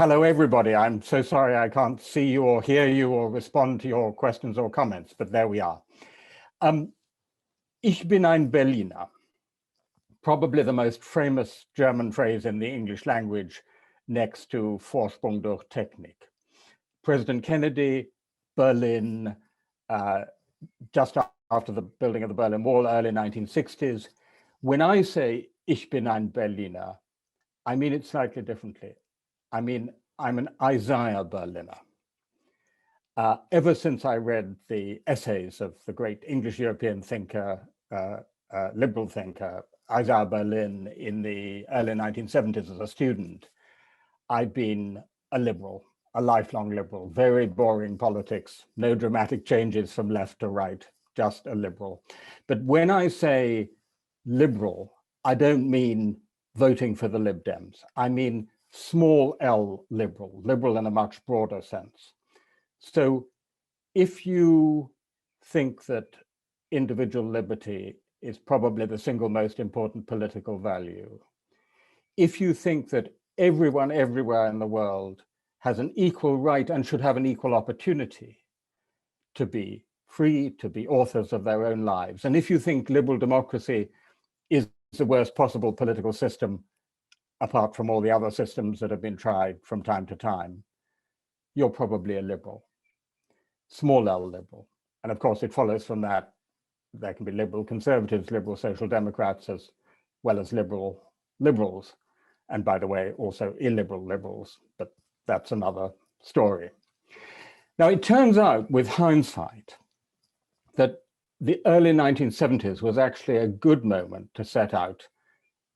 hello, everybody. I'm so sorry I can't see you or hear you or respond to your questions or comments, but there we are. Ich bin ein Berliner, probably the most famous German phrase in the English language next to Vorsprung durch Technik. President Kennedy, Berlin, just after the building of the Berlin Wall, early 1960s. When I say Ich bin ein Berliner, I mean it slightly differently. I mean, I'm an Isaiah Berliner. Ever since I read the essays of the great English European thinker, liberal thinker, Isaiah Berlin in the early 1970s as a student, I've been a liberal, a lifelong liberal, very boring politics, no dramatic changes from left to right, just a liberal. But when I say liberal, I don't mean voting for the Lib Dems. I mean small L liberal, liberal in a much broader sense. So if you think that individual liberty is probably the single most important political value, if you think that everyone everywhere in the world has an equal right and should have an equal opportunity to be free, to be authors of their own lives, and if you think liberal democracy is the worst possible political system apart from all the other systems that have been tried from time to time, you're probably a liberal, small L liberal. And of course, it follows from that there can be liberal conservatives, liberal social democrats, as well as liberals. And by the way, also illiberal liberals, but that's another story. Now, it turns out with hindsight that the early 1970s was actually a good moment to set out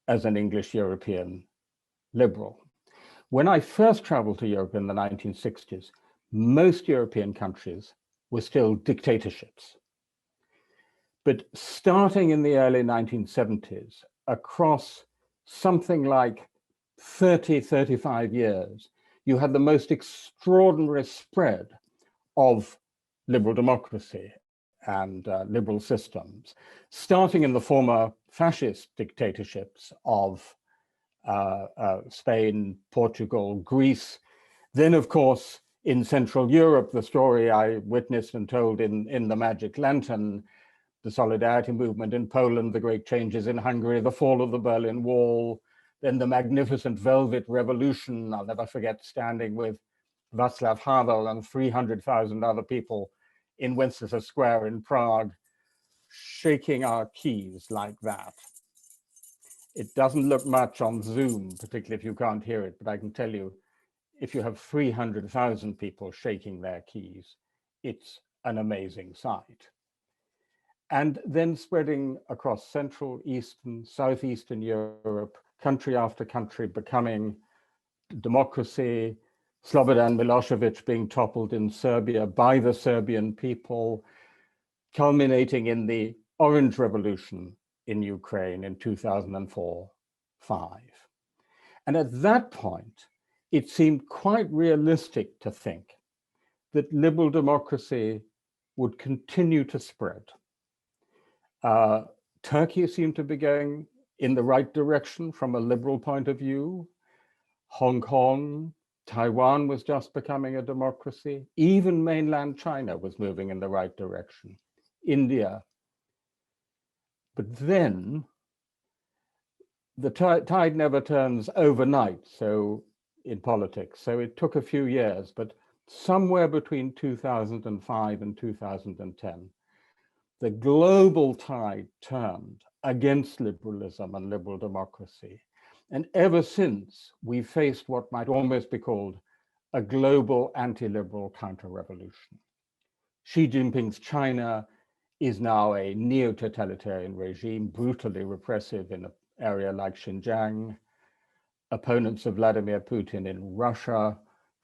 as an English European liberal. When I first traveled to Europe in the 1960s, most European countries were still dictatorships. But starting in the early 1970s, across something like 30, 35 years, you had the most extraordinary spread of liberal democracy and liberal systems, starting in the former fascist dictatorships of Spain, Portugal, Greece. Then, of course, in Central Europe, the story I witnessed and told in The Magic Lantern, the Solidarity movement in Poland, the great changes in Hungary, the fall of the Berlin Wall, then the magnificent Velvet Revolution. I'll never forget standing with Václav Havel and 300,000 other people in Wenceslas Square in Prague, shaking our keys like that. It doesn't look much on Zoom, particularly if you can't hear it, but I can tell you, if you have 300,000 people shaking their keys, it's an amazing sight. And then spreading across Central, Eastern, Southeastern Europe, country after country becoming democracy, Slobodan Milosevic being toppled in Serbia by the Serbian people, culminating in the Orange Revolution in Ukraine in 2004-5. And at that point, it seemed quite realistic to think that liberal democracy would continue to spread. Turkey seemed to be going in the right direction from a liberal point of view. Hong Kong, Taiwan was just becoming a democracy. Even mainland China was moving in the right direction. India. But then the tide never turns overnight, so in politics. So it took a few years, but somewhere between 2005 and 2010, the global tide turned against liberalism and liberal democracy. And ever since, we've faced what might almost be called a global anti-liberal counter-revolution. Xi Jinping's China is now a neo-totalitarian regime, brutally repressive in an area like Xinjiang. Opponents of Vladimir Putin in Russia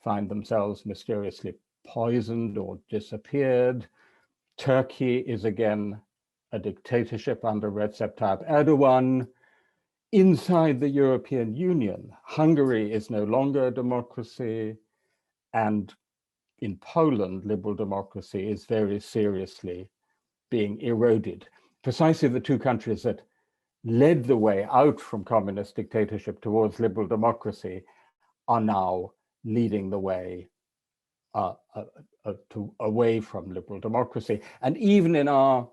find themselves mysteriously poisoned or disappeared. Turkey is again a dictatorship under Recep Tayyip Erdogan. Inside the European Union, Hungary is no longer a democracy, and in Poland, liberal democracy is very seriously being eroded. Precisely the two countries that led the way out from communist dictatorship towards liberal democracy are now leading the way away from liberal democracy. And even in our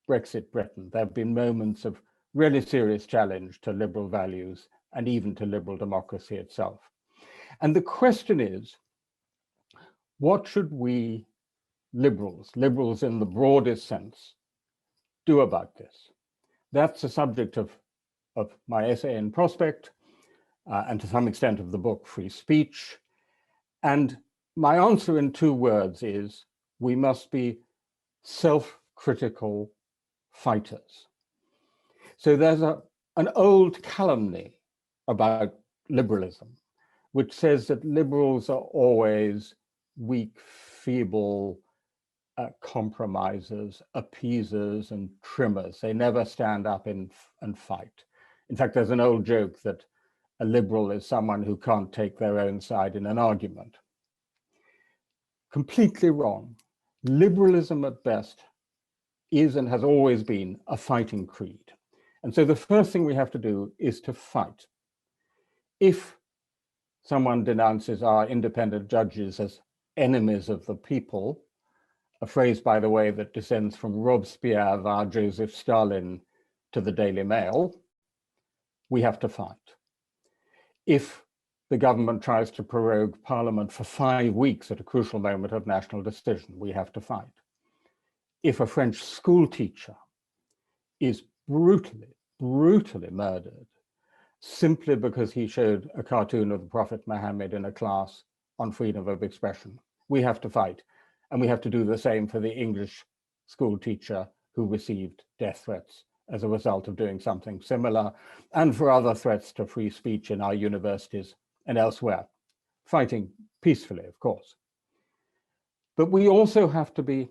Brexit Britain, there have been moments of really serious challenge to liberal values and even to liberal democracy itself. And the question is, what should we liberals in the broadest sense, do about this? That's the subject of my essay in Prospect, and to some extent of the book Free Speech. And my answer in 2 words is, we must be self-critical fighters. So there's an old calumny about liberalism, which says that liberals are always weak, feeble compromisers, appeasers, and trimmers. They never stand up and fight. In fact, there's an old joke that a liberal is someone who can't take their own side in an argument. Completely wrong. Liberalism at best is and has always been a fighting creed. And so the first thing we have to do is to fight. If someone denounces our independent judges as enemies of the people, a phrase, by the way, that descends from Robespierre via Joseph Stalin to the Daily Mail, we have to fight. If the government tries to prorogue Parliament for 5 weeks at a crucial moment of national decision, we have to fight. If a French school teacher is brutally murdered simply because he showed a cartoon of the Prophet Muhammad in a class on freedom of expression, we have to fight. And we have to do the same for the English school teacher who received death threats as a result of doing something similar, and for other threats to free speech in our universities and elsewhere, fighting peacefully, of course. But we also have to be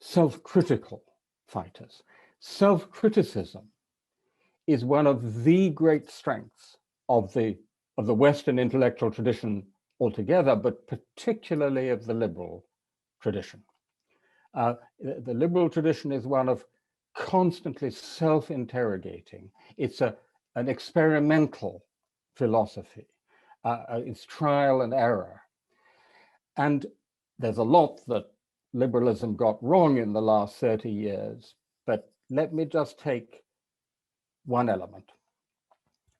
self-critical fighters. Self-criticism is one of the great strengths of the Western intellectual tradition altogether, but particularly of the liberal tradition. The liberal tradition is one of constantly self-interrogating. It's an experimental philosophy. It's trial and error. And there's a lot that liberalism got wrong in the last 30 years, but let me just take one element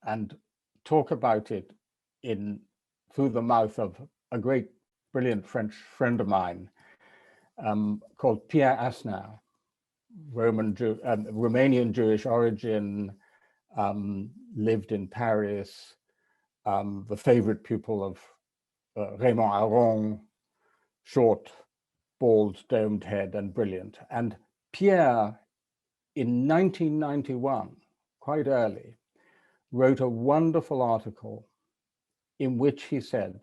and talk about it through the mouth of a great, brilliant French friend of mine called Pierre Asnard, Romanian Jewish origin, lived in Paris, the favorite pupil of Raymond Aron, short, bald, domed head, and brilliant. And Pierre, in 1991, quite early, wrote a wonderful article in which he said,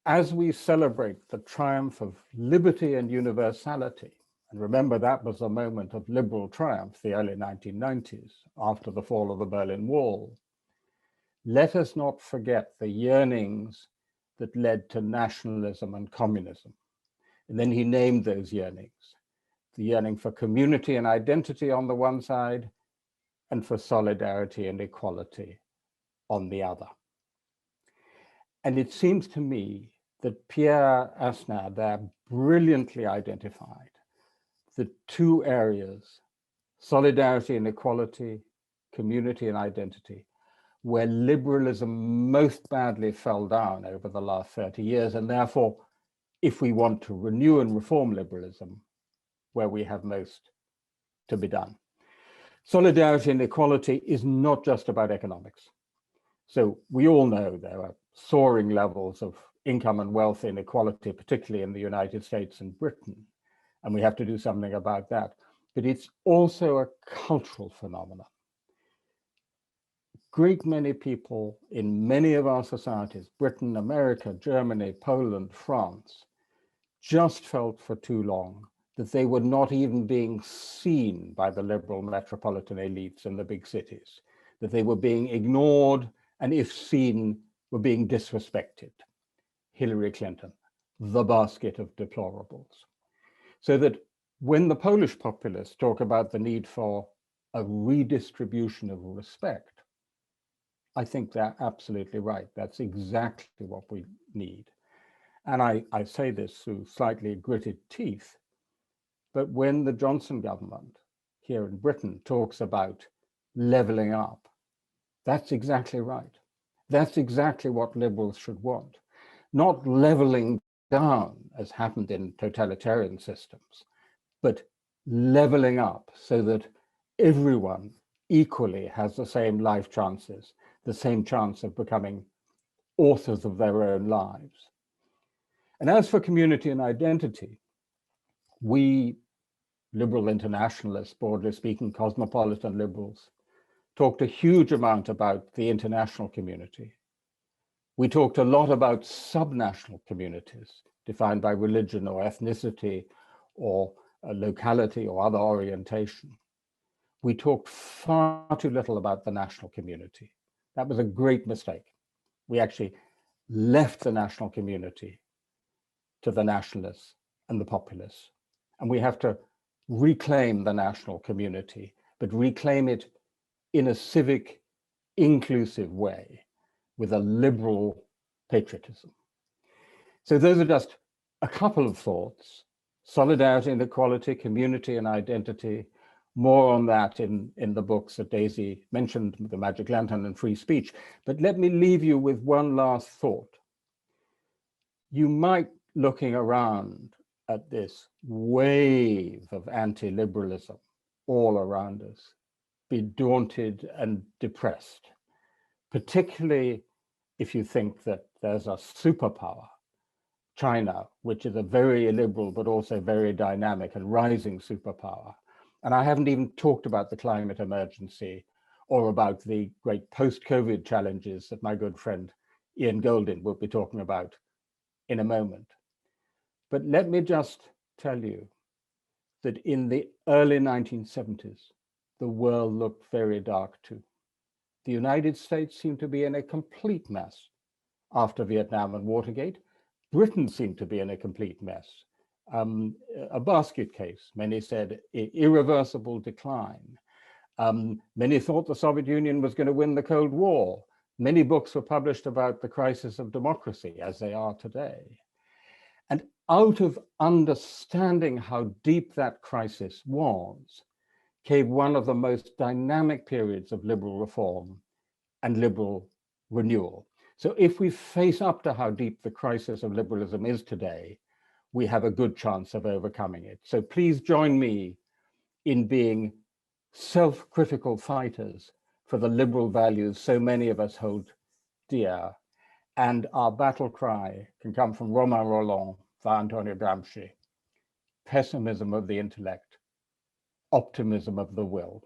as we celebrate the triumph of liberty and universality, and remember that was a moment of liberal triumph, the early 1990s, after the fall of the Berlin Wall, let us not forget the yearnings that led to nationalism and communism. And then he named those yearnings, the yearning for community and identity on the one side, and for solidarity and equality on the other. And it seems to me that Pierre Asnard there brilliantly identified the 2 areas, solidarity and equality, community and identity, where liberalism most badly fell down over the last 30 years. And therefore, if we want to renew and reform liberalism, where we have most to be done. Solidarity and equality is not just about economics. So we all know there are soaring levels of income and wealth inequality, particularly in the United States and Britain, and we have to do something about that. But it's also a cultural phenomenon. Great many people in many of our societies, Britain, America, Germany, Poland, France, just felt for too long that they were not even being seen by the liberal metropolitan elites in the big cities, that they were being ignored, and if seen, were being disrespected. Hillary Clinton, the basket of deplorables. So that when the Polish populists talk about the need for a redistribution of respect, I think they're absolutely right. That's exactly what we need. And I say this through slightly gritted teeth, but when the Johnson government here in Britain talks about leveling up, that's exactly right. That's exactly what liberals should want. Not leveling down, as happened in totalitarian systems, but leveling up so that everyone equally has the same life chances, the same chance of becoming authors of their own lives. And as for community and identity, we liberal internationalists, broadly speaking, cosmopolitan liberals, talked a huge amount about the international community. We talked a lot about subnational communities defined by religion or ethnicity or locality or other orientation. We talked far too little about the national community. That was a great mistake. We actually left the national community to the nationalists and the populists. And we have to reclaim the national community, but reclaim it in a civic, inclusive way with a liberal patriotism. So those are just a couple of thoughts: solidarity and equality, community and identity. More on that in the books that Daisy mentioned, The Magic Lantern and Free Speech. But let me leave you with one last thought. You might, looking around at this wave of anti-liberalism all around us, be daunted and depressed, particularly if you think that there's a superpower, China, which is a very illiberal but also very dynamic and rising superpower. And I haven't even talked about the climate emergency or about the great post-COVID challenges that my good friend Ian Goldin will be talking about in a moment. But let me just tell you that in the early 1970s, the world looked very dark too. The United States seemed to be in a complete mess after Vietnam and Watergate. Britain seemed to be in a complete mess. A basket case, many said irreversible decline. Many thought the Soviet Union was going to win the Cold War. Many books were published about the crisis of democracy as they are today. And out of understanding how deep that crisis was, came one of the most dynamic periods of liberal reform and liberal renewal. So if we face up to how deep the crisis of liberalism is today, we have a good chance of overcoming it. So please join me in being self-critical fighters for the liberal values so many of us hold dear. And our battle cry can come from Romain Rolland for Antonio Gramsci: pessimism of the intellect, optimism of the will.